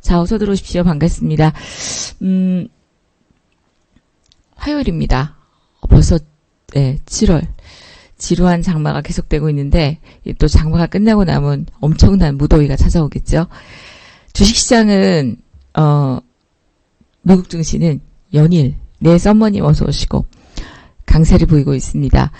자, 어서 들어오십시오. 반갑습니다. 화요일입니다. 벌써 7월. 지루한 장마가 계속되고 있는데 또 장마가 끝나고 나면 엄청난 무더위가 찾아오겠죠. 주식시장은 미국 증시는 연일 썸머님 어서 오시고 강세를 보이고 있습니다.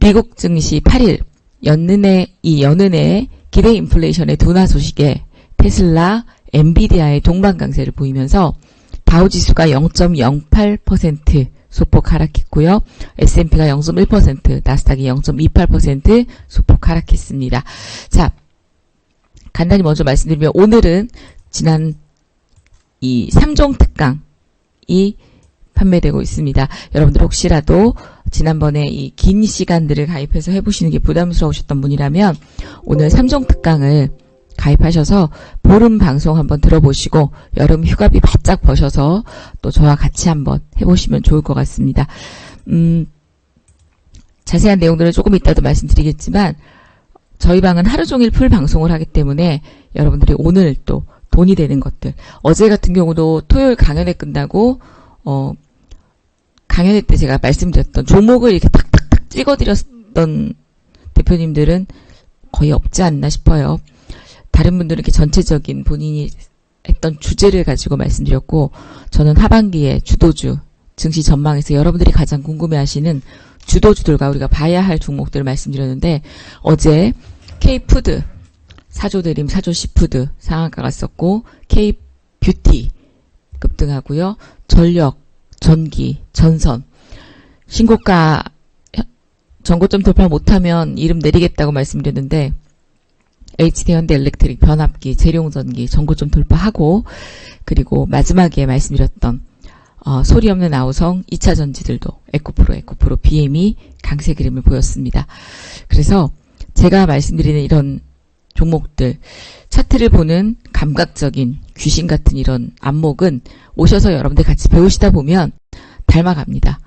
미국 증시 8일 연은의 기대 인플레이션의 둔화 소식에 테슬라, 엔비디아의 동반 강세를 보이면서 다우지수가 0.08% 소폭 하락했고요. S&P가 0.1%, 나스닥이 0.28% 소폭 하락했습니다. 자, 간단히 먼저 말씀드리면 오늘은 지난 이 3종 특강이 판매되고 있습니다. 여러분들 혹시라도 지난번에 이 긴 시간들을 가입해서 해보시는 게 부담스러우셨던 분이라면 오늘 3종 특강을 가입하셔서 보름 방송 한번 들어보시고 여름 휴가비 바짝 버셔서 또 저와 같이 한번 해보시면 좋을 것 같습니다. 자세한 내용들은 조금 이따도 말씀드리겠지만 저희 방은 하루 종일 풀 방송을 하기 때문에 여러분들이 오늘 또 돈이 되는 것들, 어제 같은 경우도 토요일 강연회 끝나고 강연회 때 제가 말씀드렸던 종목을 이렇게 탁탁탁 찍어드렸던 대표님들은 거의 없지 않나 싶어요. 다른 분들은 이렇게 전체적인 본인이 했던 주제를 가지고 말씀드렸고 저는 하반기에 주도주, 증시 전망에서 여러분들이 가장 궁금해하시는 주도주들과 우리가 봐야 할 종목들을 말씀드렸는데 어제 K푸드, 사조대림, 사조시푸드 상한가 갔었고 K뷰티 급등하고요. 전력, 전기, 전선 신고가 전고점 돌파 못하면 이름 내리겠다고 말씀드렸는데 HD현대엘렉트릭, 변압기, 재룡전기 전고점 돌파하고 그리고 마지막에 말씀드렸던 소리 없는 아우성 2차 전지들도 에코프로, BM이 강세 그림을 보였습니다. 그래서 제가 말씀드리는 이런 종목들, 차트를 보는 감각적인 귀신 같은 이런 안목은 오셔서 여러분들 같이 배우시다 보면 닮아갑니다.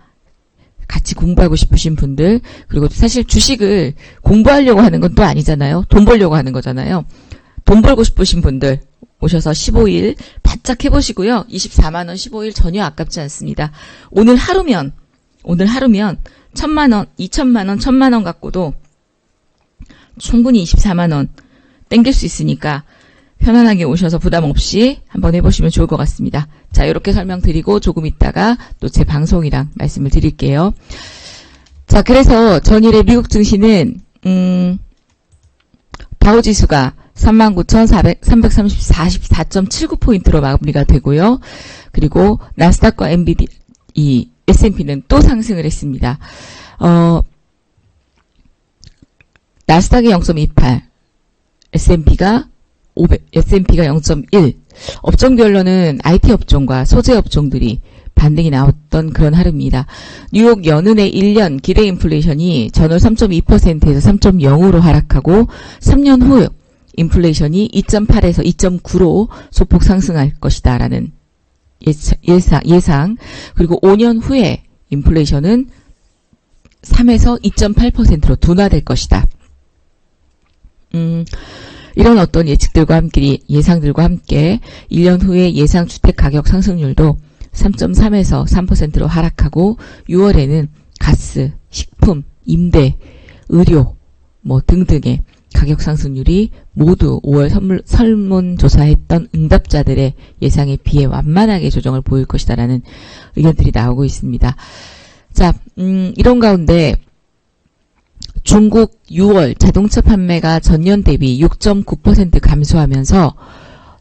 같이 공부하고 싶으신 분들, 그리고 사실 주식을 공부하려고 하는 건 또 아니잖아요. 돈 벌려고 하는 거잖아요. 돈 벌고 싶으신 분들 오셔서 15일 바짝 해보시고요. 24만원 15일 전혀 아깝지 않습니다. 오늘 하루면 1000만원, 2000만원, 1000만원 갖고도 충분히 24만원 땡길 수 있으니까 편안하게 오셔서 부담 없이 한번 해보시면 좋을 것 같습니다. 자, 이렇게 설명드리고 조금 있다가 또 제 방송이랑 말씀을 드릴게요. 자, 그래서 전일의 미국 증시는 다우지수가 39,344.79포인트로 마무리가 되고요. 그리고 나스닥과 이 S&P는 또 상승을 했습니다. 나스닥이 0.28, S&P가 0.1. 업종 결론은 IT 업종과 소재 업종들이 반등이 나왔던 그런 하루입니다. 뉴욕 연은의 1년 기대 인플레이션이 전월 3.2%에서 3.0으로 하락하고 3년 후 인플레이션이 2.8에서 2.9로 소폭 상승할 것이다 라는 예상. 그리고 5년 후에 인플레이션은 3에서 2.8%로 둔화될 것이다. 이런 어떤 예측들과 함께, 예상들과 함께 1년 후에 예상 주택 가격 상승률도 3.3에서 3%로 하락하고 6월에는 가스, 식품, 임대, 의료 등등의 가격 상승률이 모두 5월 설문조사했던 응답자들의 예상에 비해 완만하게 조정을 보일 것이다라는 의견들이 나오고 있습니다. 자, 이런 가운데 중국 6월 자동차 판매가 전년 대비 6.9% 감소하면서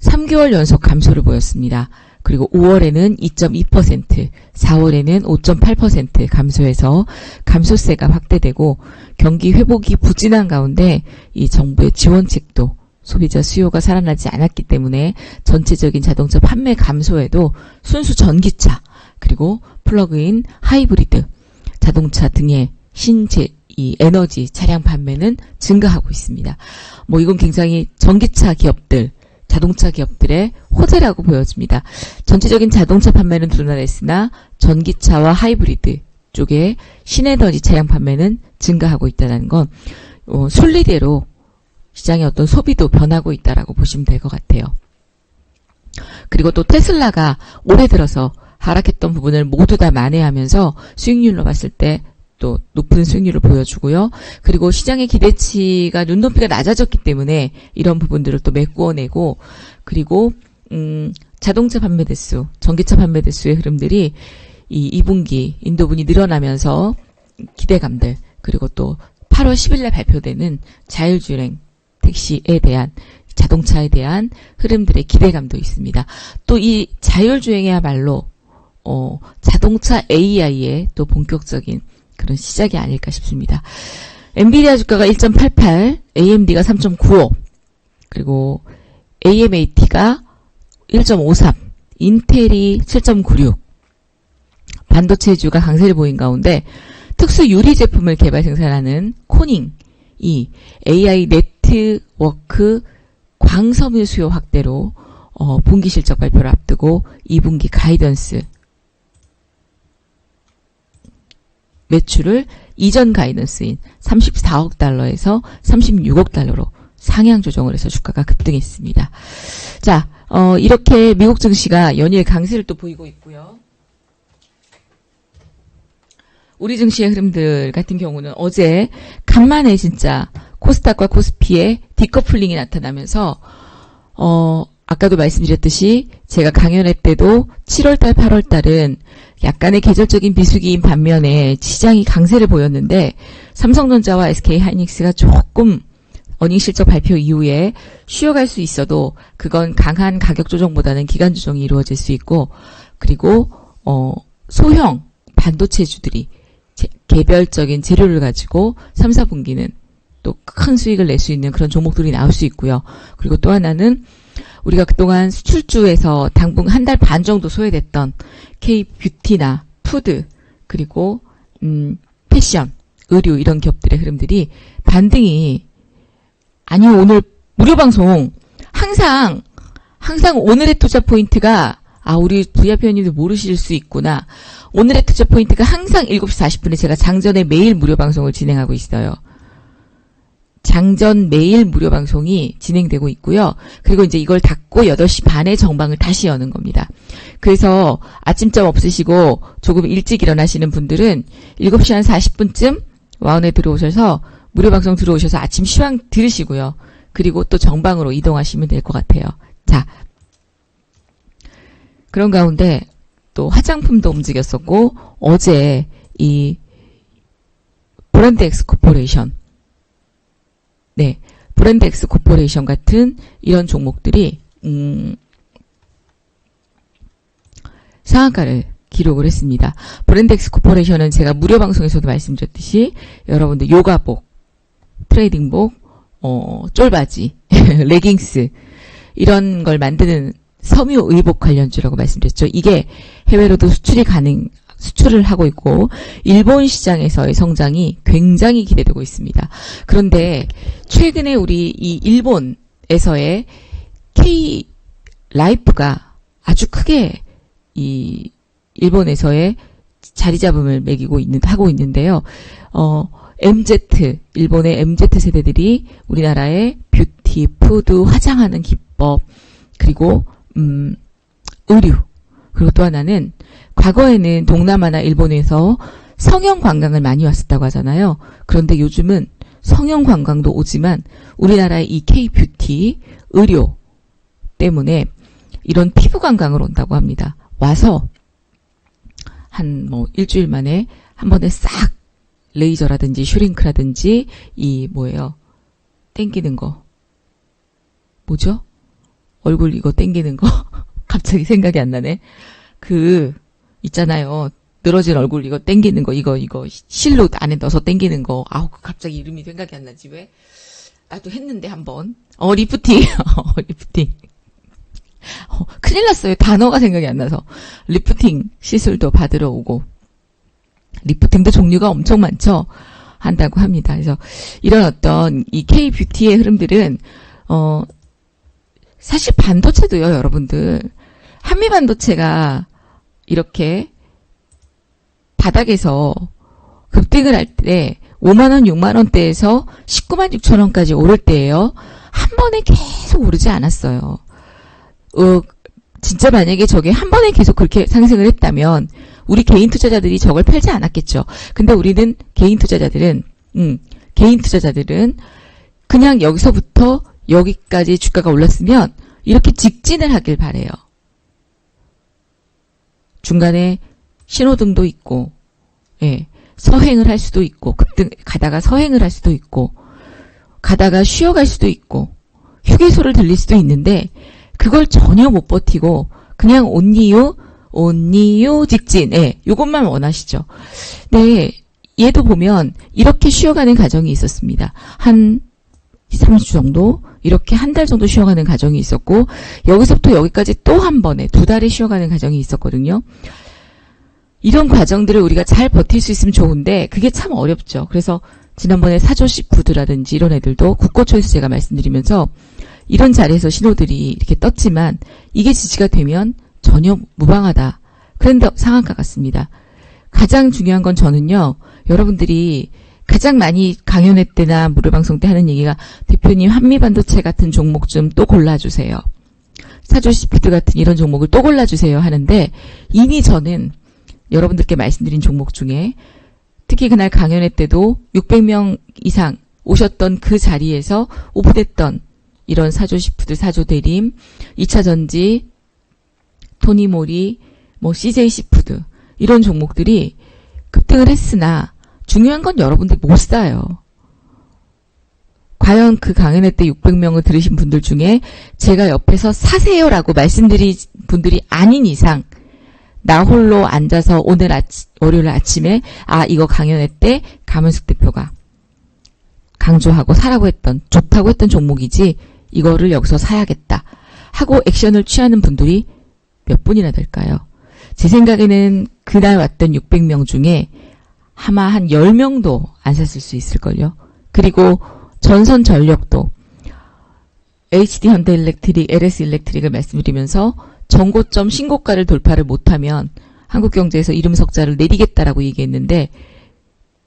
3개월 연속 감소를 보였습니다. 그리고 5월에는 2.2%, 4월에는 5.8% 감소해서 감소세가 확대되고 경기 회복이 부진한 가운데 이 정부의 지원책도 소비자 수요가 살아나지 않았기 때문에 전체적인 자동차 판매 감소에도 순수 전기차 그리고 플러그인 하이브리드 자동차 등의 이 에너지 차량 판매는 증가하고 있습니다. 이건 굉장히 전기차 기업들, 자동차 기업들의 호재라고 보여집니다. 전체적인 자동차 판매는 둔화했으나 전기차와 하이브리드 쪽에 신에너지 차량 판매는 증가하고 있다는 건 순리대로 시장의 어떤 소비도 변하고 있다라고 보시면 될 것 같아요. 그리고 또 테슬라가 올해 들어서 하락했던 부분을 모두 다 만회하면서 수익률로 봤을 때 또 높은 수익률을 보여주고요. 그리고 시장의 기대치가 눈높이가 낮아졌기 때문에 이런 부분들을 또 메꾸어내고, 그리고 자동차 판매 대수, 전기차 판매 대수의 흐름들이 이 2분기 인도분이 늘어나면서 기대감들, 그리고 또 8월 10일에 발표되는 자율주행 택시에 대한, 자동차에 대한 흐름들의 기대감도 있습니다. 또 이 자율주행이야말로 자동차 AI의 또 본격적인 그런 시작이 아닐까 싶습니다. 엔비디아 주가가 1.88, AMD가 3.95, 그리고 AMAT가 1.53, 인텔이 7.96, 반도체주가 강세를 보인 가운데 특수 유리 제품을 개발 생산하는 코닝이 AI 네트워크 광섬유 수요 확대로 분기 실적 발표를 앞두고 2분기 가이던스 매출을 이전 가이던스인 34억 달러에서 36억 달러로 상향 조정을 해서 주가가 급등했습니다. 자, 이렇게 미국 증시가 연일 강세를 또 보이고 있고요. 우리 증시의 흐름들 같은 경우는 어제 간만에 진짜 코스닥과 코스피의 디커플링이 나타나면서 아까도 말씀드렸듯이 제가 강연회 때도 7월달, 8월달은 약간의 계절적인 비수기인 반면에 시장이 강세를 보였는데 삼성전자와 SK하이닉스가 조금 어닝 실적 발표 이후에 쉬어갈 수 있어도 그건 강한 가격 조정보다는 기간 조정이 이루어질 수 있고, 그리고 소형 반도체주들이 개별적인 재료를 가지고 3, 4분기는 또 큰 수익을 낼 수 있는 그런 종목들이 나올 수 있고요. 그리고 또 하나는 우리가 그동안 수출주에서 당분 한 달 반 정도 소외됐던 K뷰티나 푸드, 그리고 패션, 의류 이런 기업들의 흐름들이 반등이, 아니요, 오늘 무료 방송 항상 오늘의 투자 포인트가, 우리 VIP 회원님들 모르실 수 있구나. 오늘의 투자 포인트가 항상 7시 40분에 제가 장전에 매일 무료 방송을 진행하고 있어요. 장전 매일 무료 방송이 진행되고 있고요. 그리고 이제 이걸 닫고 8시 반에 정방을 다시 여는 겁니다. 그래서 아침잠 없으시고 조금 일찍 일어나시는 분들은 7시 한 40분쯤 와운에 들어오셔서 무료 방송 들어오셔서 아침 시황 들으시고요. 그리고 또 정방으로 이동하시면 될 것 같아요. 자, 그런 가운데 또 화장품도 움직였었고, 어제 이 브랜드엑스 코퍼레이션, 브랜드엑스 코퍼레이션 같은 이런 종목들이 상한가를 기록을 했습니다. 브랜드엑스 코퍼레이션은 제가 무료 방송에서도 말씀드렸듯이 여러분들 요가복, 트레이딩복, 쫄바지, 레깅스 이런 걸 만드는 섬유 의복 관련주라고 말씀드렸죠. 이게 해외로도 수출을 하고 있고 일본 시장에서의 성장이 굉장히 기대되고 있습니다. 그런데 최근에 우리 이 일본에서의 K 라이프가 아주 크게 이 일본에서의 자리 잡음을 하고 있는데요. MZ, 일본의 MZ 세대들이 우리나라의 뷰티, 푸드, 화장하는 기법, 그리고 의류, 그리고 또 하나는 과거에는 동남아나 일본에서 성형 관광을 많이 왔었다고 하잖아요. 그런데 요즘은 성형 관광도 오지만 우리나라의 이 K-뷰티, 의료 때문에 이런 피부 관광을 온다고 합니다. 와서 한 일주일 만에 한 번에 싹 레이저라든지 슈링크라든지 땡기는 거. 뭐죠? 얼굴 이거 땡기는 거. 갑자기 생각이 안 나네. 있잖아요. 늘어진 얼굴 이거 땡기는 거, 이거 실로 안에 넣어서 땡기는 거. 갑자기 이름이 생각이 안 나지, 왜? 나도 했는데, 한번. 리프팅. 리프팅. 큰일 났어요. 단어가 생각이 안 나서. 리프팅 시술도 받으러 오고. 리프팅도 종류가 엄청 많죠? 한다고 합니다. 그래서 이런 어떤 이 K-뷰티의 흐름들은, 사실 반도체도요, 여러분들. 한미반도체가 이렇게 바닥에서 급등을 할 때 5만원, 6만원대에서 19만 6천원까지 오를 때예요. 한 번에 계속 오르지 않았어요. 진짜 만약에 저게 한 번에 계속 그렇게 상승을 했다면 우리 개인 투자자들이 저걸 팔지 않았겠죠. 근데 우리는 개인 투자자들은 그냥 여기서부터 여기까지 주가가 올랐으면 이렇게 직진을 하길 바래요. 중간에 신호등도 있고, 예, 서행을 할 수도 있고, 가다가 서행을 할 수도 있고, 가다가 쉬어갈 수도 있고, 휴게소를 들릴 수도 있는데, 그걸 전혀 못 버티고, 그냥 온리유 직진, 예, 요것만 원하시죠. 네, 얘도 보면, 이렇게 쉬어가는 과정이 있었습니다. 한 3주 정도, 이렇게 한 달 정도 쉬어가는 과정이 있었고, 여기서부터 여기까지 또 한 번에 2달에 쉬어가는 과정이 있었거든요. 이런 과정들을 우리가 잘 버틸 수 있으면 좋은데 그게 참 어렵죠. 그래서 지난번에 사조시푸드라든지 이런 애들도 국고초에서 제가 말씀드리면서 이런 자리에서 신호들이 이렇게 떴지만 이게 지지가 되면 전혀 무방하다. 그런 상한가 같습니다. 가장 중요한 건 저는요. 여러분들이 가장 많이 강연회 때나 무료방송 때 하는 얘기가 대표님 한미반도체 같은 종목 좀 또 골라주세요. 사조시푸드 같은 이런 종목을 또 골라주세요 하는데 이미 저는 여러분들께 말씀드린 종목 중에 특히 그날 강연회 때도 600명 이상 오셨던 그 자리에서 오프됐던 이런 사조시푸드, 사조대림, 2차전지, 토니모리, CJ시푸드 이런 종목들이 급등을 했으나 중요한 건 여러분들이 못 사요. 과연 그 강연회 때 600명을 들으신 분들 중에 제가 옆에서 사세요라고 말씀드린 분들이 아닌 이상 나 홀로 앉아서 오늘 월요일 아침에 이거 강연회 때 가문숙 대표가 강조하고 사라고 했던 좋다고 했던 종목이지 이거를 여기서 사야겠다 하고 액션을 취하는 분들이 몇 분이나 될까요? 제 생각에는 그날 왔던 600명 중에 아마 한 10명도 안 샀을 수 있을걸요. 그리고 전선전력도 HD현대일렉트릭, LS일렉트릭을 말씀드리면서 전고점 신고가를 돌파를 못하면 한국경제에서 이름 석자를 내리겠다라고 얘기했는데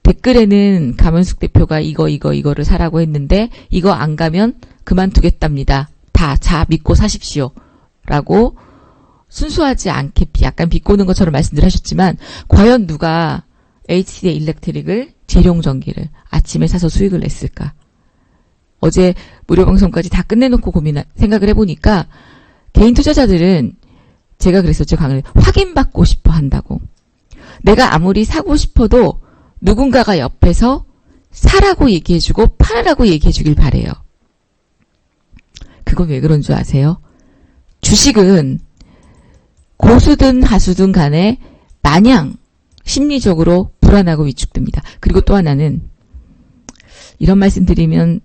댓글에는 가문숙 대표가 이거를 사라고 했는데 이거 안 가면 그만두겠답니다. 자 믿고 사십시오. 라고 순수하지 않게 약간 비꼬는 것처럼 말씀들 하셨지만 과연 누가 HD일렉트릭을 재룡전기를 아침에 사서 수익을 냈을까? 어제 무료방송까지 다 끝내놓고 생각을 해보니까 개인 투자자들은 제가 그랬었죠. 강의를 확인받고 싶어 한다고. 내가 아무리 사고 싶어도 누군가가 옆에서 사라고 얘기해주고 팔아라고 얘기해주길 바래요. 그건 왜 그런 줄 아세요? 주식은 고수든 하수든 간에 마냥 심리적으로 불안하고 위축됩니다. 그리고 또 하나는 이런 말씀 드리면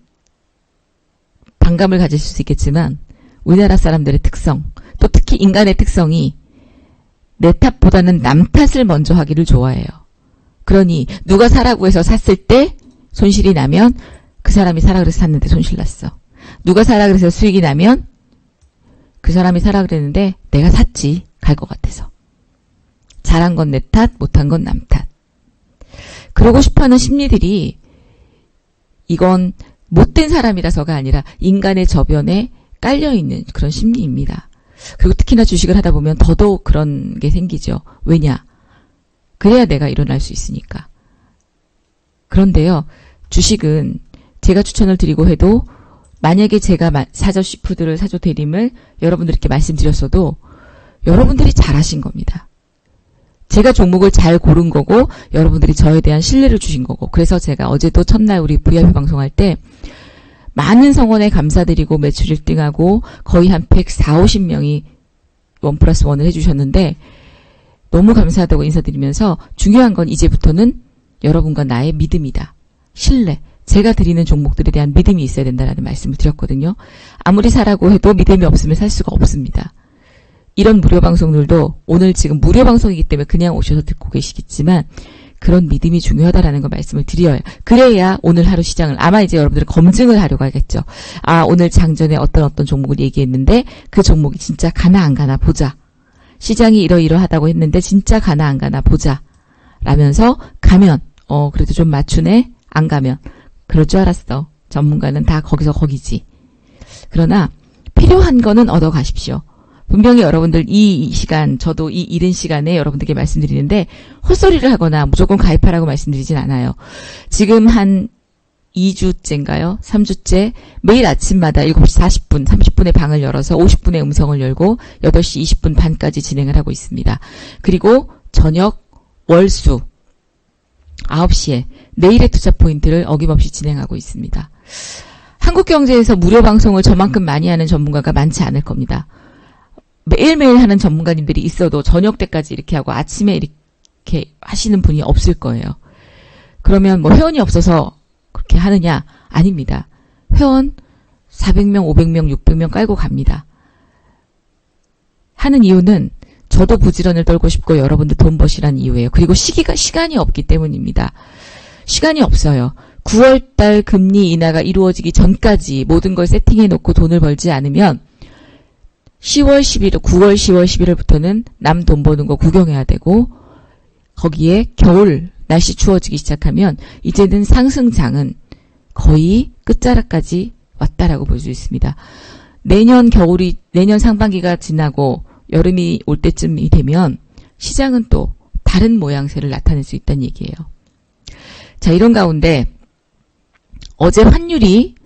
반감을 가질 수 있겠지만 우리나라 사람들의 특성, 또 특히 인간의 특성이 내 탓보다는 남 탓을 먼저 하기를 좋아해요. 그러니 누가 사라고 해서 샀을 때 손실이 나면 그 사람이 사라 그래서 샀는데 손실 났어. 누가 사라 그래서 수익이 나면 그 사람이 사라 그랬는데 내가 샀지 갈 것 같아서. 잘한 건 내 탓, 못한 건 남 탓. 그러고 싶어하는 심리들이 이건 못된 사람이라서가 아니라 인간의 저변에 깔려있는 그런 심리입니다. 그리고 특히나 주식을 하다 보면 더더욱 그런 게 생기죠. 왜냐? 그래야 내가 일어날 수 있으니까. 그런데요. 주식은 제가 추천을 드리고 해도 만약에 제가 사조시푸드를 사조대림을 여러분들께 말씀드렸어도 여러분들이 잘하신 겁니다. 제가 종목을 잘 고른 거고 여러분들이 저에 대한 신뢰를 주신 거고 그래서 제가 어제도 첫날 우리 VIP 방송할 때 많은 성원에 감사드리고 매출 1등하고 거의 한 140~50명이 1+1을 해주셨는데 너무 감사하다고 인사드리면서 중요한 건 이제부터는 여러분과 나의 믿음이다. 신뢰. 제가 드리는 종목들에 대한 믿음이 있어야 된다는 말씀을 드렸거든요. 아무리 사라고 해도 믿음이 없으면 살 수가 없습니다. 이런 무료 방송들도 오늘 지금 무료 방송이기 때문에 그냥 오셔서 듣고 계시겠지만 그런 믿음이 중요하다라는 거 말씀을 드려요. 그래야 오늘 하루 시장을 아마 이제 여러분들은 검증을 하려고 하겠죠. 오늘 장전에 어떤 종목을 얘기했는데 그 종목이 진짜 가나 안 가나 보자. 시장이 이러이러하다고 했는데 진짜 가나 안 가나 보자. 라면서 가면 그래도 좀 맞추네. 안 가면 그럴 줄 알았어. 전문가는 다 거기서 거기지. 그러나 필요한 거는 얻어 가십시오. 분명히 여러분들 이 시간, 저도 이 이른 시간에 여러분들께 말씀드리는데 헛소리를 하거나 무조건 가입하라고 말씀드리진 않아요. 지금 한 2주째인가요? 3주째 매일 아침마다 7시 40분, 30분에 방을 열어서 50분의 음성을 열고 8시 20분 반까지 진행을 하고 있습니다. 그리고 저녁 월수 9시에 내일의 투자 포인트를 어김없이 진행하고 있습니다. 한국 경제에서 무료 방송을 저만큼 많이 하는 전문가가 많지 않을 겁니다. 매일매일 하는 전문가님들이 있어도 저녁 때까지 이렇게 하고 아침에 이렇게 하시는 분이 없을 거예요. 그러면 뭐 회원이 없어서 그렇게 하느냐? 아닙니다. 회원 400명, 500명, 600명 깔고 갑니다. 하는 이유는 저도 부지런을 떨고 싶고 여러분들 돈 버시라는 이유예요. 그리고 시간이 없기 때문입니다. 시간이 없어요. 9월달 금리 인하가 이루어지기 전까지 모든 걸 세팅해 놓고 돈을 벌지 않으면 9월, 10월, 11월부터는 남 돈 버는 거 구경해야 되고 거기에 겨울 날씨 추워지기 시작하면 이제는 상승장은 거의 끝자락까지 왔다라고 볼 수 있습니다. 내년 상반기가 지나고 여름이 올 때쯤이 되면 시장은 또 다른 모양새를 나타낼 수 있다는 얘기예요. 자, 이런 가운데 어제 환율이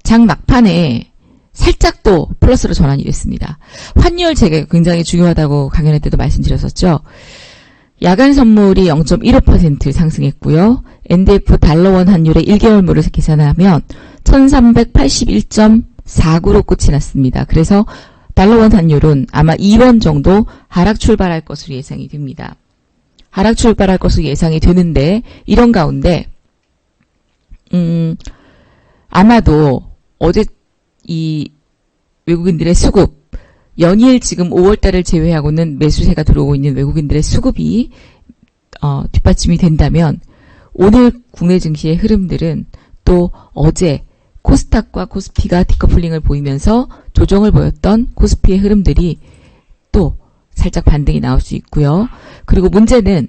장 막판에 살짝 또 플러스로 전환이 됐습니다. 환율 제가 굉장히 중요하다고 강연회 때도 말씀드렸었죠. 야간 선물이 0.15% 상승했고요. NDF 달러원 환율의 1개월물을 계산하면 1381.49로 끝이 났습니다. 그래서 달러원 환율은 아마 2원 정도 하락 출발할 것으로 예상이 됩니다. 하락 출발할 것으로 예상이 되는데 이런 가운데 아마도 어제 이 외국인들의 수급 연일 지금 5월달을 제외하고는 매수세가 들어오고 있는 외국인들의 수급이 뒷받침이 된다면 오늘 국내 증시의 흐름들은 또 어제 코스닥과 코스피가 디커플링을 보이면서 조정을 보였던 코스피의 흐름들이 또 살짝 반등이 나올 수 있고요. 그리고 문제는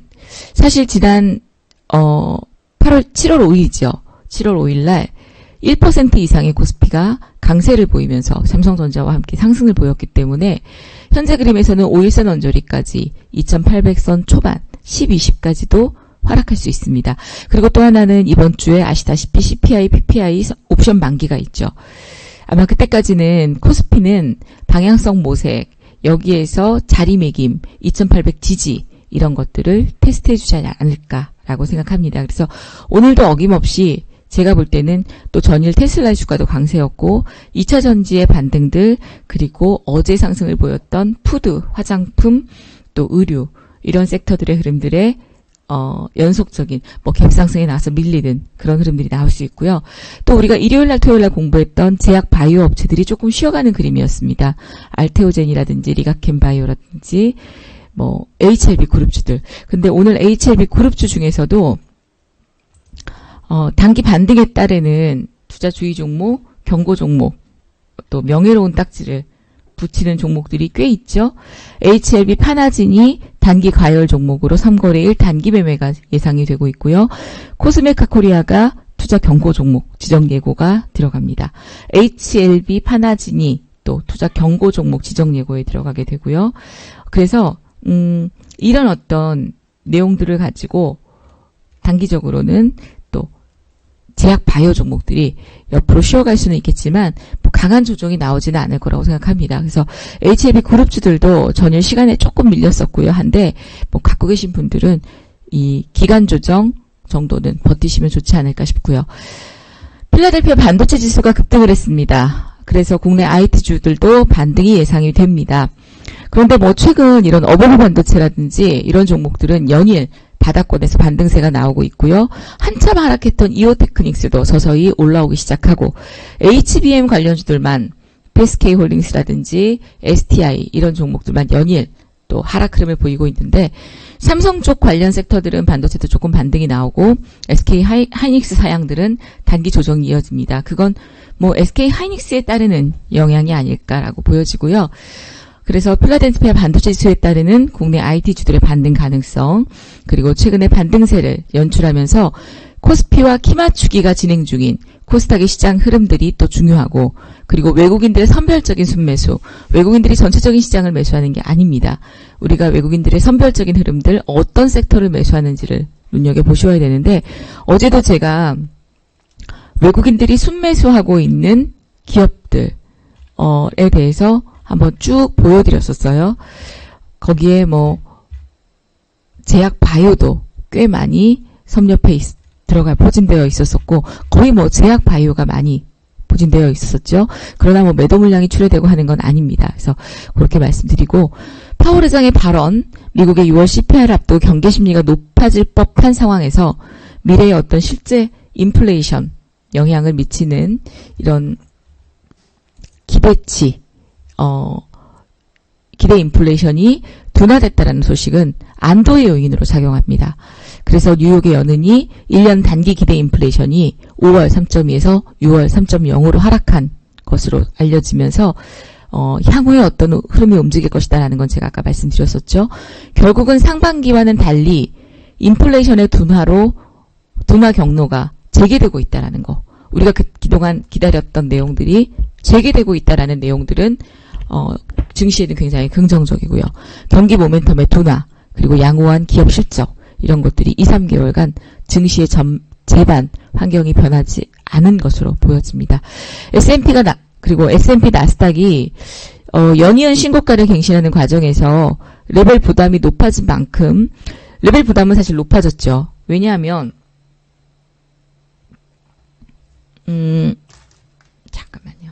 사실 지난 7월 5일이죠. 7월 5일날 1% 이상의 코스피가 강세를 보이면서 삼성전자와 함께 상승을 보였기 때문에 현재 그림에서는 5일선 언저리까지 2800선 초반 10-20까지도 하락할 수 있습니다. 그리고 또 하나는 이번 주에 아시다시피 CPI, PPI 옵션 만기가 있죠. 아마 그때까지는 코스피는 방향성 모색, 여기에서 자리매김, 2800 지지 이런 것들을 테스트해 주지 않을까라고 생각합니다. 그래서 오늘도 어김없이 제가 볼 때는 또 전일 테슬라 주가도 강세였고 2차 전지의 반등들 그리고 어제 상승을 보였던 푸드, 화장품, 또 의류 이런 섹터들의 흐름들의 연속적인 갭상승에 나와서 밀리는 그런 흐름들이 나올 수 있고요. 또 우리가 일요일날 토요일날 공부했던 제약 바이오 업체들이 조금 쉬어가는 그림이었습니다. 알테오젠이라든지 리가켄바이오라든지 HLB 그룹주들. 근데 오늘 HLB 그룹주 중에서도 단기 반등에 따르는 투자 주의 종목, 경고 종목, 또 명예로운 딱지를 붙이는 종목들이 꽤 있죠. HLB 파나진이 단기 과열 종목으로 3거래일 단기 매매가 예상이 되고 있고요. 코스메카 코리아가 투자 경고 종목 지정 예고가 들어갑니다. HLB 파나진이 또 투자 경고 종목 지정 예고에 들어가게 되고요. 그래서 이런 어떤 내용들을 가지고 단기적으로는 또 제약 바이오 종목들이 옆으로 쉬어갈 수는 있겠지만 강한 조정이 나오지는 않을 거라고 생각합니다. 그래서 HLB 그룹주들도 전일 시간에 조금 밀렸었고요. 한데 갖고 계신 분들은 이 기간 조정 정도는 버티시면 좋지 않을까 싶고요. 필라델피아 반도체 지수가 급등을 했습니다. 그래서 국내 IT주들도 반등이 예상이 됩니다. 그런데 최근 이런 어버브 반도체라든지 이런 종목들은 연일 바닥권에서 반등세가 나오고 있고요. 한참 하락했던 이오테크닉스도 서서히 올라오기 시작하고 HBM 관련주들만 SK홀딩스라든지 STI 이런 종목들만 연일 또 하락 흐름을 보이고 있는데 삼성 쪽 관련 섹터들은 반도체도 조금 반등이 나오고 SK 하이닉스 사양들은 단기 조정이 이어집니다. 그건 SK 하이닉스에 따르는 영향이 아닐까라고 보여지고요. 그래서 필라델피아 반도체 지수에 따르는 국내 IT주들의 반등 가능성 그리고 최근에 반등세를 연출하면서 코스피와 키 맞추기가 진행 중인 코스닥의 시장 흐름들이 또 중요하고, 그리고 외국인들의 선별적인 순매수, 외국인들이 전체적인 시장을 매수하는 게 아닙니다. 우리가 외국인들의 선별적인 흐름들, 어떤 섹터를 매수하는지를 눈여겨보셔야 되는데, 어제도 제가 외국인들이 순매수하고 있는 기업들에 대해서 한번 쭉 보여드렸었어요. 거기에 뭐 제약 바이오도 꽤 많이 섭렵해 포진되어 있었었고, 거의 뭐 제약 바이오가 많이 포진되어 있었죠. 그러나 뭐 매도 물량이 출회되고 하는 건 아닙니다. 그래서 그렇게 말씀드리고, 파월 의장의 발언, 미국의 6월 CPI를 앞두고 경계 심리가 높아질 법한 상황에서 미래의 어떤 실제 인플레이션 영향을 미치는 이런 기대치, 기대 인플레이션이 둔화됐다라는 소식은 안도의 요인으로 작용합니다. 그래서 뉴욕의 연은이 1년 단기 기대 인플레이션이 5월 3.2에서 6월 3.0으로 하락한 것으로 알려지면서 향후에 어떤 흐름이 움직일 것이다라는 건 제가 아까 말씀드렸었죠. 결국은 상반기와는 달리 인플레이션의 둔화 경로가 재개되고 있다라는 거. 우리가 그동안 기다렸던 내용들이 재개되고 있다라는 내용들은 증시에는 굉장히 긍정적이고요. 경기 모멘텀의 둔화, 그리고 양호한 기업 실적, 이런 것들이 2, 3개월간 증시의 재반 환경이 변하지 않은 것으로 보여집니다. 그리고 S&P 나스닥이 연이은 신고가를 갱신하는 과정에서 레벨 부담이 높아진 만큼, 레벨 부담은 사실 높아졌죠. 왜냐하면 잠깐만요.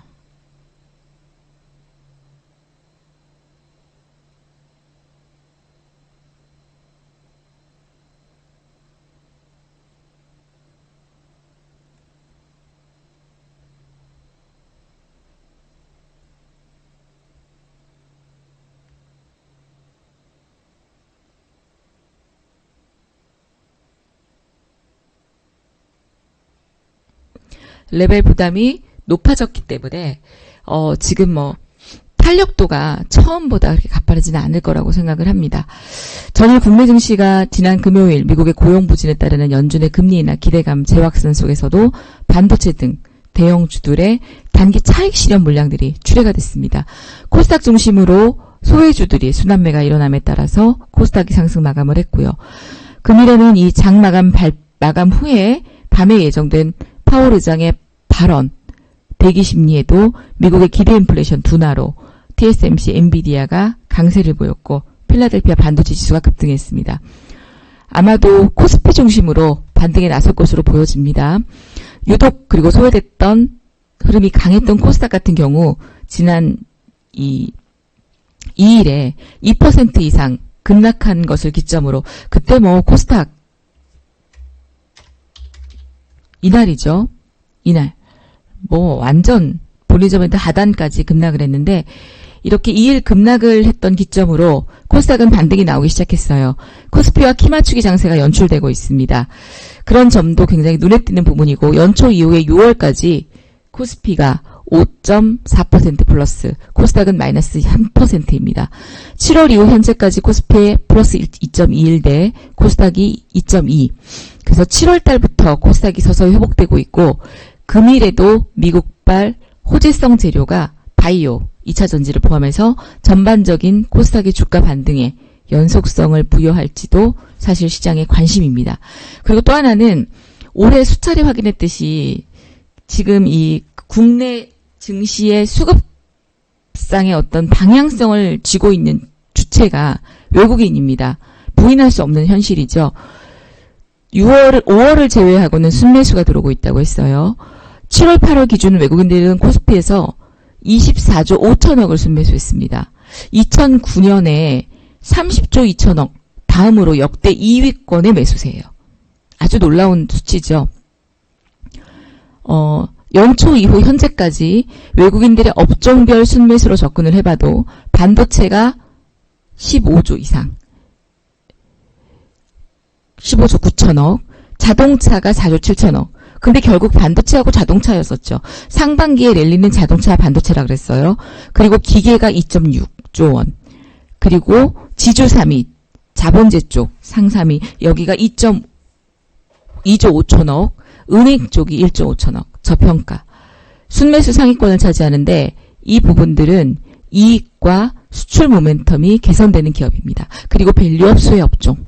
레벨 부담이 높아졌기 때문에 지금 뭐 탄력도가 처음보다 그렇게 가파르지는 않을 거라고 생각을 합니다. 전일 국내 증시가 지난 금요일 미국의 고용 부진에 따르는 연준의 금리 인하 기대감 재확산 속에서도 반도체 등 대형주들의 단기 차익 실현 물량들이 출회가 됐습니다. 코스닥 중심으로 소외주들이 순환매가 일어남에 따라서 코스닥이 상승 마감을 했고요. 금일에는 이 장 마감 후에 밤에 예정된 파월 의장의 발언, 대기 심리에도 미국의 기대 인플레이션 둔화로 TSMC, 엔비디아가 강세를 보였고 필라델피아 반도체 지수가 급등했습니다. 아마도 코스피 중심으로 반등에 나설 것으로 보여집니다. 유독 그리고 소외됐던 흐름이 강했던 코스닥 같은 경우 지난 2일에 2% 이상 급락한 것을 기점으로, 그때 뭐 코스닥 이날이죠. 이날 뭐 완전 볼리저밴드 하단까지 급락을 했는데, 이렇게 2일 급락을 했던 기점으로 코스닥은 반등이 나오기 시작했어요. 코스피와 키 맞추기 장세가 연출되고 있습니다. 그런 점도 굉장히 눈에 띄는 부분이고, 연초 이후에 6월까지 코스피가 5.4% 플러스, 코스닥은 마이너스 1%입니다. 7월 이후 현재까지 코스피의 플러스 2.21대 코스닥이 2.2. 그래서 7월 달부터 코스닥이 서서히 회복되고 있고, 금일에도 미국발 호재성 재료가 바이오, 2차 전지를 포함해서 전반적인 코스닥의 주가 반등에 연속성을 부여할지도 사실 시장의 관심입니다. 그리고 또 하나는 올해 수차례 확인했듯이 지금 이 국내 증시의 수급상의 어떤 방향성을 쥐고 있는 주체가 외국인입니다. 부인할 수 없는 현실이죠. 5월을 제외하고는 순매수가 들어오고 있다고 했어요. 7월, 8월 기준 외국인들은 코스피에서 24조 5천억을 순매수했습니다. 2009년에 30조 2천억, 다음으로 역대 2위권의 매수세예요. 아주 놀라운 수치죠. 연초 이후 현재까지 외국인들의 업종별 순매수로 접근을 해봐도 반도체가 15조 이상, 15조 9천억, 자동차가 4조 7천억. 근데 결국 반도체하고 자동차였었죠. 상반기에 랠리는 자동차 반도체라 그랬어요. 그리고 기계가 2.6조 원. 그리고 지주 3위, 자본재 쪽 상 3위, 여기가 2조 5천억, 은행 쪽이 1조 5천억, 저평가. 순매수 상위권을 차지하는데 이 부분들은 이익과 수출 모멘텀이 개선되는 기업입니다. 그리고 밸류업 수혜 업종.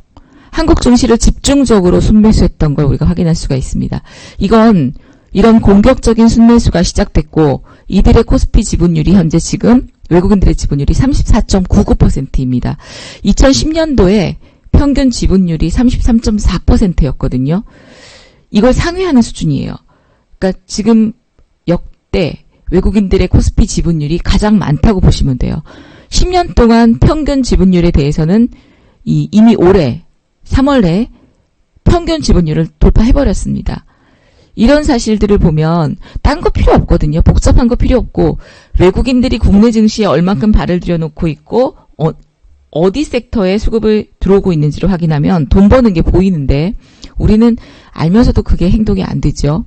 한국 증시를 집중적으로 순매수했던 걸 우리가 확인할 수가 있습니다. 이런 공격적인 순매수가 시작됐고 이들의 코스피 지분율이 현재 지금 외국인들의 지분율이 34.99%입니다. 2010년도에 평균 지분율이 33.4%였거든요. 이걸 상회하는 수준이에요. 그러니까 지금 역대 외국인들의 코스피 지분율이 가장 많다고 보시면 돼요. 10년 동안 평균 지분율에 대해서는 이미 올해 3월에 평균 지분율을 돌파해버렸습니다. 이런 사실들을 보면 딴 거 필요 없거든요. 복잡한 거 필요 없고 외국인들이 국내 증시에 얼만큼 발을 들여놓고 있고 어디 섹터에 수급을 들어오고 있는지를 확인하면 돈 버는 게 보이는데 우리는 알면서도 그게 행동이 안 되죠.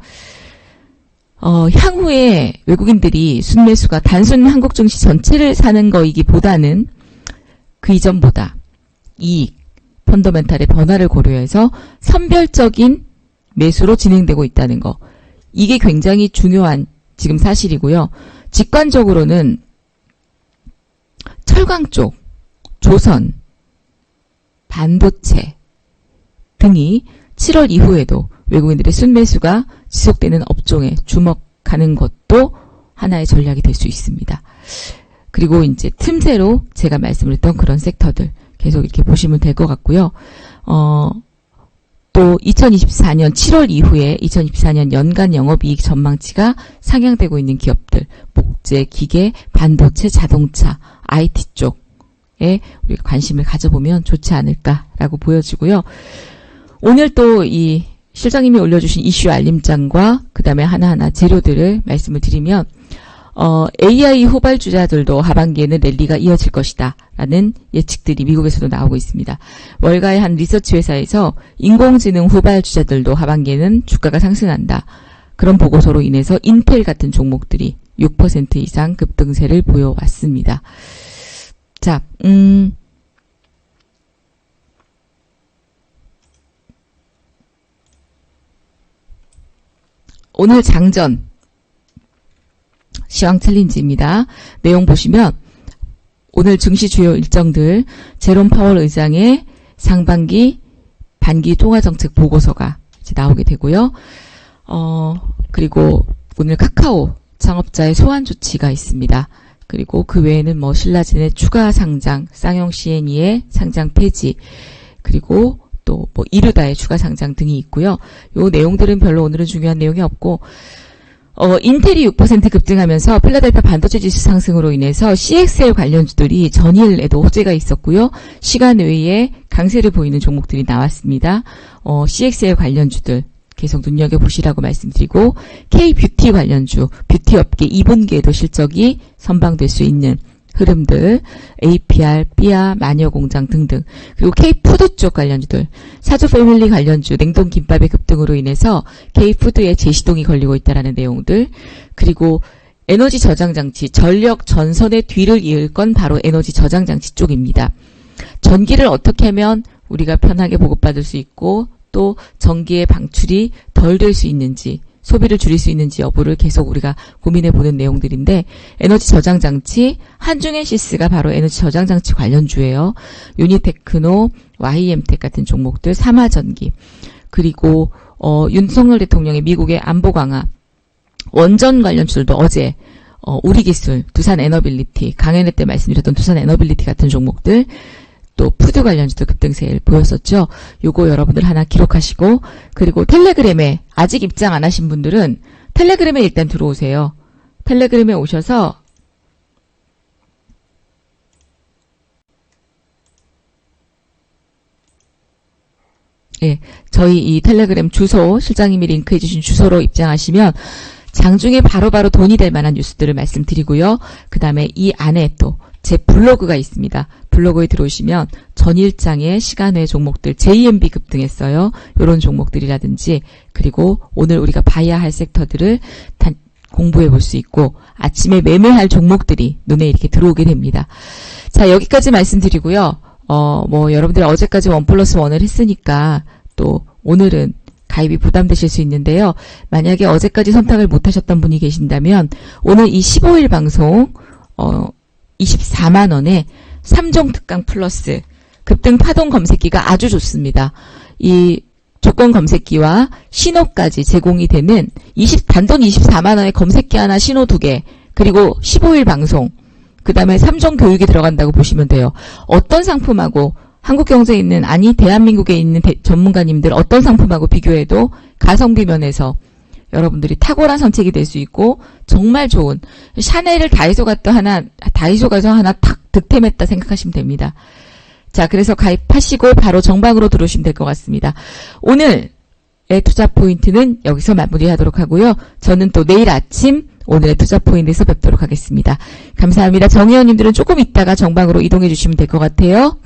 향후에 외국인들이 순매수가 단순 한국 증시 전체를 사는 거이기보다는 그 이전보다 이익, 펀더멘탈의 변화를 고려해서 선별적인 매수로 진행되고 있다는 거. 이게 굉장히 중요한 지금 사실이고요. 직관적으로는 철강 쪽, 조선, 반도체 등이 7월 이후에도 외국인들의 순매수가 지속되는 업종에 주목하는 것도 하나의 전략이 될 수 있습니다. 그리고 이제 틈새로 제가 말씀을 했던 그런 섹터들 계속 이렇게 보시면 될 것 같고요. 또 2024년 7월 이후에 2024년 연간 영업이익 전망치가 상향되고 있는 기업들, 목재, 기계, 반도체, 자동차, IT 쪽에 우리가 관심을 가져보면 좋지 않을까라고 보여지고요. 오늘 또 이 실장님이 올려주신 이슈 알림장과 그 다음에 하나하나 재료들을 말씀을 드리면 AI 후발주자들도 하반기에는 랠리가 이어질 것이다 라는 예측들이 미국에서도 나오고 있습니다. 월가의 한 리서치 회사에서 인공지능 후발주자들도 하반기에는 주가가 상승한다. 그런 보고서로 인해서 인텔 같은 종목들이 6% 이상 급등세를 보여왔습니다. 자, 오늘 장전 시황 챌린지입니다. 내용 보시면 오늘 증시 주요 일정들 제롬 파월 의장의 상반기 반기 통화정책 보고서가 이제 나오게 되고요. 그리고 오늘 카카오 창업자의 소환 조치가 있습니다. 그리고 그 외에는 뭐 신라진의 추가 상장, 쌍용 C&E의 상장 폐지, 그리고 또 뭐 이르다의 추가 상장 등이 있고요. 요 내용들은 별로 오늘은 중요한 내용이 없고 인텔이 6% 급등하면서 필라델피아 반도체 지수 상승으로 인해서 CXL 관련주들이 전일에도 호재가 있었고요. 시간 외에 강세를 보이는 종목들이 나왔습니다. CXL 관련주들 계속 눈여겨보시라고 말씀드리고 K뷰티 관련주, 뷰티업계 2분기에도 실적이 선방될 수 있는 흐름들, APR, 삐아, 마녀공장 등등, 그리고 K푸드 쪽 관련주들, 사조 패밀리 관련주, 냉동김밥의 급등으로 인해서 K푸드의 재시동이 걸리고 있다는 내용들, 그리고 에너지 저장장치, 전력 전선의 뒤를 이을 건 바로 에너지 저장장치 쪽입니다. 전기를 어떻게 하면 우리가 편하게 보급받을 수 있고 또 전기의 방출이 덜 될 수 있는지, 소비를 줄일 수 있는지 여부를 계속 우리가 고민해보는 내용들인데 에너지 저장장치, 한중엔시스가 바로 에너지 저장장치 관련주예요. 유니테크노, YM텍 같은 종목들, 삼화전기, 그리고 윤석열 대통령의 미국의 안보 강화, 원전 관련주들도 어제 우리기술, 두산에너빌리티, 강연회 때 말씀드렸던 두산에너빌리티 같은 종목들, 또 푸드 관련주도 급등세를 보였었죠. 요거 여러분들 하나 기록하시고, 그리고 텔레그램에 아직 입장 안 하신 분들은 텔레그램에 일단 들어오세요. 텔레그램에 오셔서 저희 이 텔레그램 주소, 실장님이 링크해 주신 주소로 입장하시면 장중에 바로바로 돈이 될 만한 뉴스들을 말씀드리고요. 그 다음에 이 안에 또 제 블로그가 있습니다. 블로그에 들어오시면 전일장의 시간외 종목들, JMB 급등했어요. 이런 종목들이라든지, 그리고 오늘 우리가 봐야 할 섹터들을 공부해 볼 수 있고 아침에 매매할 종목들이 눈에 이렇게 들어오게 됩니다. 자, 여기까지 말씀드리고요. 뭐 여러분들 어제까지 1+1을 했으니까 또 오늘은 가입이 부담되실 수 있는데요. 만약에 어제까지 선택을 못하셨던 분이 계신다면 오늘 이 15일 방송 24만원에 3종 특강 플러스 급등 파동 검색기가 아주 좋습니다. 이 조건 검색기와 신호까지 제공이 되는 단돈 24만원의 검색기 하나, 신호 2개, 그리고 15일 방송, 그 다음에 3종 교육이 들어간다고 보시면 돼요. 어떤 상품하고 한국경제에 있는, 아니 대한민국에 있는 전문가님들 어떤 상품하고 비교해도 가성비 면에서 여러분들이 탁월한 선택이 될 수 있고 정말 좋은, 샤넬을 다이소 가서 하나 탁 득템했다 생각하시면 됩니다. 자, 그래서 가입하시고 바로 정방으로 들어오시면 될 것 같습니다. 오늘의 투자 포인트는 여기서 마무리하도록 하고요. 저는 또 내일 아침 오늘의 투자 포인트에서 뵙도록 하겠습니다. 감사합니다. 정의원님들은 조금 있다가 정방으로 이동해 주시면 될 것 같아요.